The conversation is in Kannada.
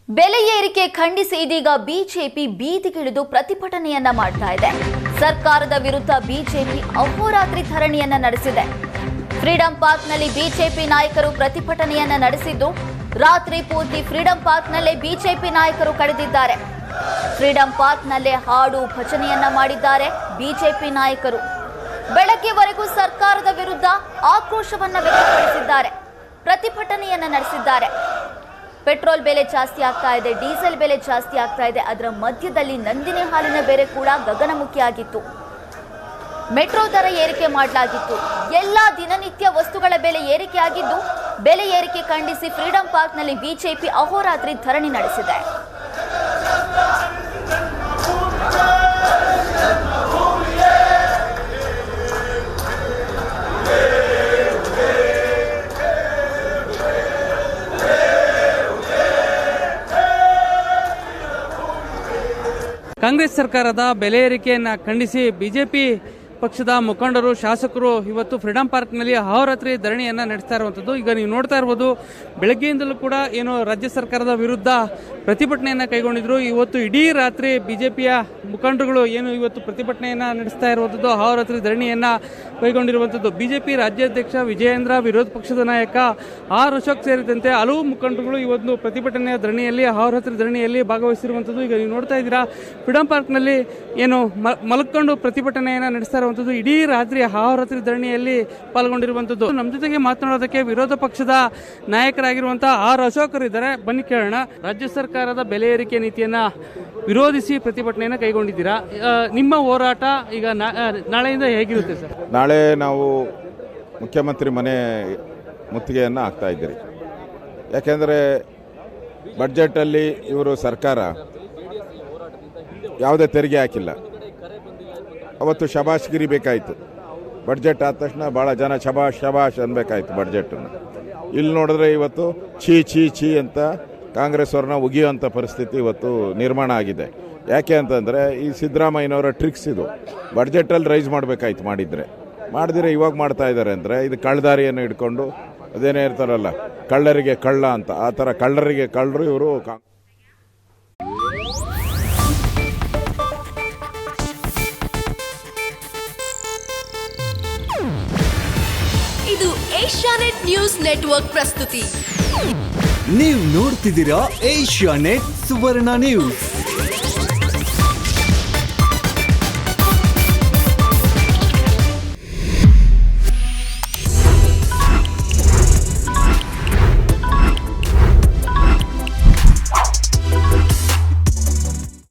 ಬೆಲೆ ಏರಿಕೆ ಖಂಡಿಸಿ ಇದೀಗ ಬಿಜೆಪಿ ಬೀದಿಗಿಳಿದು ಪ್ರತಿಭಟನೆಯನ್ನ ಮಾಡ್ತಾ ಇದೆ. ಸರ್ಕಾರದ ವಿರುದ್ಧ ಬಿಜೆಪಿ ಅಹೋರಾತ್ರಿ ಧರಣಿಯನ್ನ ನಡೆಸಿದೆ. ಫ್ರೀಡಂ ಪಾರ್ಕ್ನಲ್ಲಿ ಬಿಜೆಪಿ ನಾಯಕರು ಪ್ರತಿಭಟನೆಯನ್ನ ನಡೆಸಿದ್ದು, ರಾತ್ರಿ ಪೂರ್ತಿ ಫ್ರೀಡಂ ಪಾರ್ಕ್ನಲ್ಲೇ ಬಿಜೆಪಿ ನಾಯಕರು ಕಳೆದಿದ್ದಾರೆ. ಫ್ರೀಡಂ ಪಾರ್ಕ್ನಲ್ಲೇ ಹಾಡು ಭಜನೆಯನ್ನ ಮಾಡಿದ್ದಾರೆ ಬಿಜೆಪಿ ನಾಯಕರು. ಬೆಳಗ್ಗೆವರೆಗೂ ಸರ್ಕಾರದ ವಿರುದ್ಧ ಆಕ್ರೋಶವನ್ನ ವ್ಯಕ್ತಪಡಿಸಿದ್ದಾರೆ, ಪ್ರತಿಭಟನೆಯನ್ನ ನಡೆಸಿದ್ದಾರೆ. ಪೆಟ್ರೋಲ್ ಬೆಲೆ ಜಾಸ್ತಿ ಆಗ್ತಾ ಇದೆ, ಡೀಸೆಲ್ ಬೆಲೆ ಜಾಸ್ತಿ ಆಗ್ತಾ ಇದೆ. ಅದರ ಮಧ್ಯದಲ್ಲಿ ನಂದಿನಿ ಹಾಲಿನ ಬೆಲೆ ಕೂಡ ಗಗನಮುಖಿಯಾಗಿತ್ತು. ಮೆಟ್ರೋ ದರ ಏರಿಕೆ ಮಾಡಲಾಗಿತ್ತು. ಎಲ್ಲ ದಿನನಿತ್ಯ ವಸ್ತುಗಳ ಬೆಲೆ ಏರಿಕೆಯಾಗಿದ್ದು, ಬೆಲೆ ಏರಿಕೆ ಖಂಡಿಸಿ ಫ್ರೀಡಂ ಪಾರ್ಕ್ನಲ್ಲಿ ಬಿಜೆಪಿ ಅಹೋರಾತ್ರಿ ಧರಣಿ ನಡೆಸಿದೆ. ಕಾಂಗ್ರೆಸ್ ಸರ್ಕಾರದ ಬೆಲೆ ಏರಿಕೆಯನ್ನು ಖಂಡಿಸಿ ಬಿಜೆಪಿ ಪಕ್ಷದ ಮುಖಂಡರು, ಶಾಸಕರು ಇವತ್ತು ಫ್ರೀಡಂ ಪಾರ್ಕ್ನಲ್ಲಿ ಅಹೋರಾತ್ರಿ ಧರಣಿಯನ್ನು ನಡೆಸ್ತಾ ಇರುವಂಥದ್ದು. ಈಗ ನೀವು ನೋಡ್ತಾ ಇರ್ಬೋದು, ಬೆಳಗ್ಗೆಯಿಂದಲೂ ಕೂಡ ಏನು ರಾಜ್ಯ ಸರ್ಕಾರದ ವಿರುದ್ಧ ಪ್ರತಿಭಟನೆಯನ್ನು ಕೈಗೊಂಡಿದ್ರು. ಇವತ್ತು ಇಡೀ ರಾತ್ರಿ ಬಿಜೆಪಿಯ ಮುಖಂಡರುಗಳು ಏನು ಇವತ್ತು ಪ್ರತಿಭಟನೆಯನ್ನು ನಡೆಸ್ತಾ ಇರುವಂಥದ್ದು, ಅಹೋರಾತ್ರಿ ಧರಣಿಯನ್ನು ಕೈಗೊಂಡಿರುವಂಥದ್ದು. ಬಿಜೆಪಿ ರಾಜ್ಯಾಧ್ಯಕ್ಷ ವಿಜಯೇಂದ್ರ, ವಿರೋಧ ಪಕ್ಷದ ನಾಯಕ ಆರ್ ಅಶೋಕ್ ಸೇರಿದಂತೆ ಹಲವು ಮುಖಂಡರುಗಳು ಇವತ್ತು ಪ್ರತಿಭಟನೆಯ ಧರಣಿಯಲ್ಲಿ, ಅಹೋರಾತ್ರಿ ಧರಣಿಯಲ್ಲಿ ಭಾಗವಹಿಸಿರುವಂಥದ್ದು. ಈಗ ನೀವು ನೋಡ್ತಾ ಇದ್ದೀರಾ, ಫ್ರೀಡಂ ಪಾರ್ಕ್ನಲ್ಲಿ ಏನು ಮಲ್ಕೊಂಡು ಪ್ರತಿಭಟನೆಯನ್ನು ನಡೆಸ್ತಾ ಇರುವಂಥದ್ದು. ಇಡೀ ರಾತ್ರಿ ಅಹೋರಾತ್ರಿ ಧರಣಿಯಲ್ಲಿ ಪಾಲ್ಗೊಂಡಿರುವಂಥದ್ದು. ನಮ್ಮ ಜೊತೆಗೆ ಮಾತನಾಡೋದಕ್ಕೆ ವಿರೋಧ ಪಕ್ಷದ ನಾಯಕರಾಗಿರುವಂತಹ ಆರ್ ಅಶೋಕ್ ಇದ್ದಾರೆ. ಬನ್ನಿ ಕೇಳೋಣ. ರಾಜ್ಯ ಸರ್ಕಾರದ ಬೆಲೆ ಏರಿಕೆ ನೀತಿಯನ್ನ ವಿರೋಧಿಸಿ ಪ್ರತಿಭಟನೆಯನ್ನು ಕೈಗೊಂಡಿದ್ದೀರಾ. ನಿಮ್ಮ ಹೋರಾಟ ಈಗ ನಾಳೆಯಿಂದ ಹೇಗಿರುತ್ತೆ ಸರ್? ನಾಳೆ ನಾವು ಮುಖ್ಯಮಂತ್ರಿ ಮನೆ ಮುತ್ತಿಗೆಯನ್ನು ಹಾಕ್ತಾ ಇದ್ದೀರಿ. ಯಾಕೆಂದರೆ ಬಡ್ಜೆಟಲ್ಲಿ ಇವರು ಸರ್ಕಾರ ಯಾವುದೇ ತೆರಿಗೆ ಹಾಕಿಲ್ಲ. ಅವತ್ತು ಶಬಾಷ್ಗಿರಿ ಬೇಕಾಯಿತು. ಬಡ್ಜೆಟ್ ಆದ ತಕ್ಷಣ ಭಾಳ ಜನ ಶಬಾಷ್ ಅನ್ಬೇಕಾಯ್ತು ಬಡ್ಜೆಟನ್ನು. ಇಲ್ಲಿ ನೋಡಿದ್ರೆ ಇವತ್ತು ಛೀ ಅಂತ ಕಾಂಗ್ರೆಸ್ ಅವ್ರನ್ನ ಉಗಿಯುವಂಥ ಪರಿಸ್ಥಿತಿ ಇವತ್ತು ನಿರ್ಮಾಣ ಆಗಿದೆ. ಯಾಕೆ ಅಂತಂದರೆ ಈ ಸಿದ್ದರಾಮಯ್ಯನವರ ಟ್ರಿಕ್ಸ್ ಇದು. ಬಡ್ಜೆಟಲ್ಲಿ ರೈಸ್ ಮಾಡಬೇಕಾಯ್ತು, ಮಾಡಿದ್ರೆ ಇವಾಗ ಮಾಡ್ತಾ ಇದ್ದಾರೆ. ಅಂದರೆ ಇದು ಕಳ್ಳದಾರಿಯನ್ನು ಇಟ್ಕೊಂಡು ಅದೇನೇ ಇರ್ತಾರಲ್ಲ, ಕಳ್ಳರಿಗೆ ಕಳ್ಳ ಅಂತ, ಆ ಥರ ಕಳ್ಳರಿಗೆ ಕಳ್ಳರು ಇವರು. ಇದು ಏಷ್ಯಾನೆಟ್ ನ್ಯೂಸ್ ನೆಟ್ವರ್ಕ್ ಪ್ರಸ್ತುತಿ. ನೀವು ನೋಡ್ತಿದ್ದೀರಾ ಏಷ್ಯಾನೆಟ್ ಸುವರ್ಣ ನ್ಯೂಸ್.